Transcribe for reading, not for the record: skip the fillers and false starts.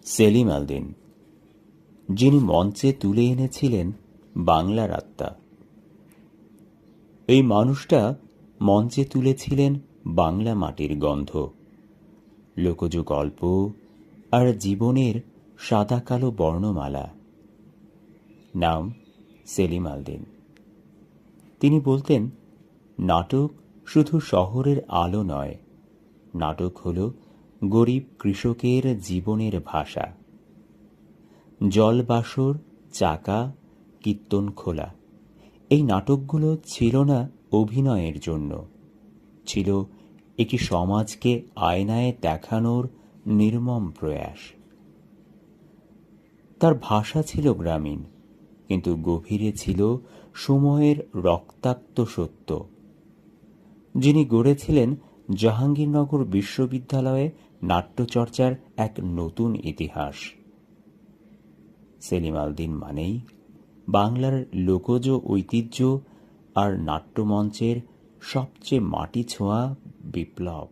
সেলিম আলদিন, যিনি মঞ্চে তুলে এনেছিলেন বাংলার আত্মা। এই মানুষটা মঞ্চে তুলেছিলেন বাংলা মাটির গন্ধ, লোকজ গল্প আর জীবনের সাদা কালো বর্ণমালা। নাম সেলিম আলদিন। তিনি বলতেন, নাটক শুধু শহরের আলো নয়, নাটক হল গরিব কৃষকের জীবনের ভাষা। জলবাসর, চাকা, কীর্তন খোলা, এই নাটকগুলো ছিল না অভিনয়ের জন্য, ছিল একটি সমাজকে আয়নায় দেখানোর নির্মম প্রয়াস। তার ভাষা ছিল গ্রামীণ, কিন্তু গভীরে ছিল সময়ের রক্তাক্ত সত্য। যিনি গড়েছিলেন জাহাঙ্গীরনগর বিশ্ববিদ্যালয়ে নাট্যচর্চার এক নতুন ইতিহাস। সেলিম আলদিন মানেই বাংলার লোকজ ঐতিহ্য আর নাট্যমঞ্চের সবচেয়ে মাটি ছোঁয়া বিপ্লব।